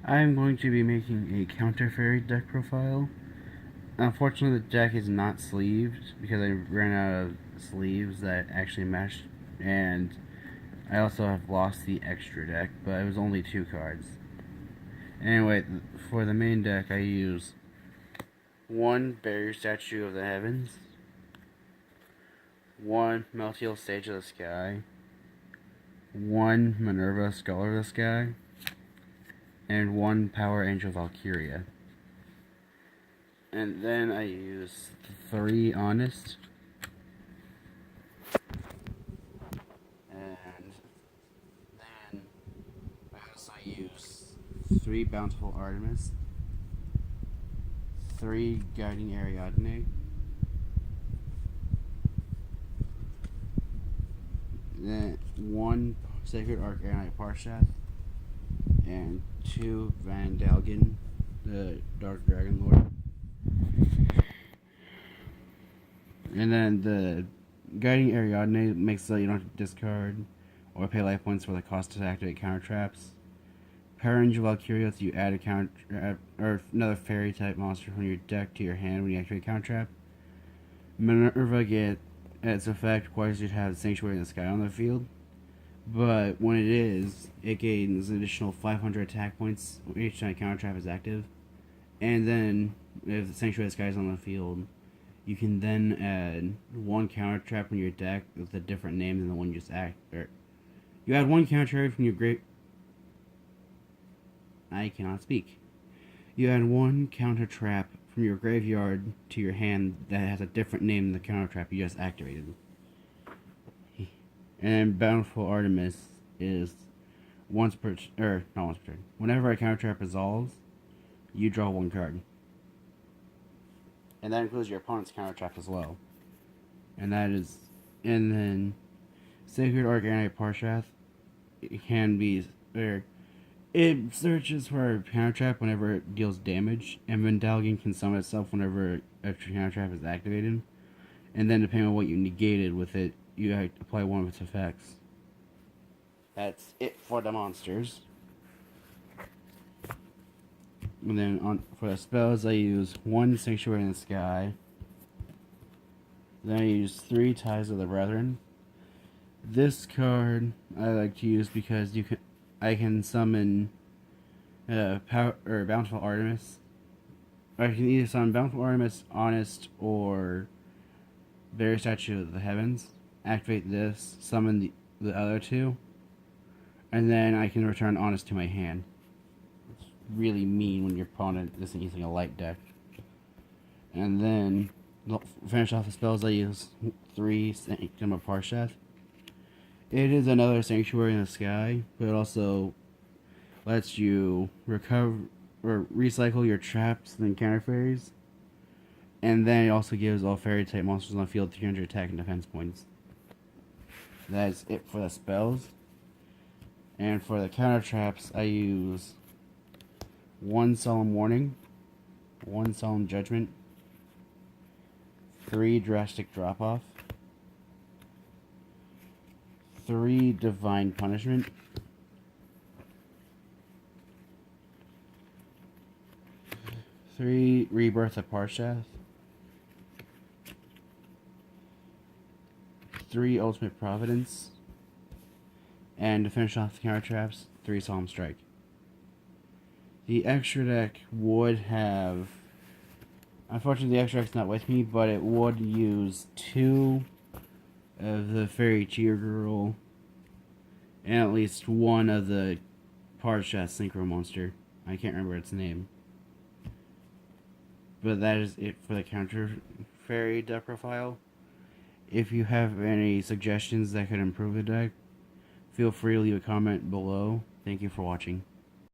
I'm going to be making a counter fairy deck profile. Unfortunately, the deck is not sleeved because I ran out of sleeves that actually matched, and I also have lost the extra deck, but it was only 2 cards. Anyway, for the main deck, I use one Barrier Statue of the Heavens, one Meltiel Sage of the Sky, one Minerva Scholar of the Sky, and one Power Angel Valkyria. And then I use 3 Honest, and then I also use 3 Bountiful Artemis, 3 Guiding Ariadne, then 1 Sacred Arcanite Parshath, and 2 Vandalgan, the Dark Dragon Lord. And then the Guiding Ariadne makes so you don't have to discard or pay life points for the cost to activate counter traps. Power Angel Valkyria lets you add a counter or another fairy type monster from your deck to your hand when you activate counter trap. Minerva get its effect requires you to have Sanctuary in the Sky on the field, but when it gains an additional 500 attack points each time counter trap is active. And then if the Sanctuary in the Sky is on the field, you can then add 1 counter trap in your deck with a different name than the one you just you add 1 counter trap from your great. I cannot speak. You add 1 counter trap from your graveyard to your hand that has a different name than the counter trap you just activated. And Bountiful Artemis is not once per turn. Whenever a counter trap resolves, you draw 1 card. And that includes your opponent's counter trap as well. And then Sacred Arcanite Parshath, it can be, it searches for a counter trap whenever it deals damage, and Vandalgan can summon itself whenever a counter trap is activated. And then depending on what you negated with it, you have to apply one of its effects. That's it for the monsters. And then for the spells, I use 1 Sanctuary in the Sky. Then I use 3 Ties of the Brethren. This card I like to use because I can summon Bountiful Artemis. I can either summon Bountiful Artemis, Honest, or Barrier Statue of the Heavens. Activate this, summon the other 2, and then I can return Honest to my hand. It's really mean when your opponent isn't using a light deck. And then finish off the spells, I use 3 Sanctum of Parshath. It is another Sanctuary in the Sky, but it also lets you recover or recycle your traps and counter fairies. And then it also gives all fairy type monsters on the field 300 attack and defense points. That is it for the spells. And for the counter traps, I use 1 Solemn Warning, 1 Solemn Judgment, 3 Drastic Drop Off, 3 Divine Punishment, 3 Rebirth of Parshath, 3 Ultimate Providence, and to finish off the counter traps, 3 Solemn Strike. The extra deck would have, unfortunately the extra deck's not with me, but it would use 2 of the Fairy Cheer Girl and at least 1 of the Parshath Synchro Monster. I can't remember its name. But that is it for the counter fairy deck profile. If you have any suggestions that could improve the deck, feel free to leave a comment below. Thank you for watching.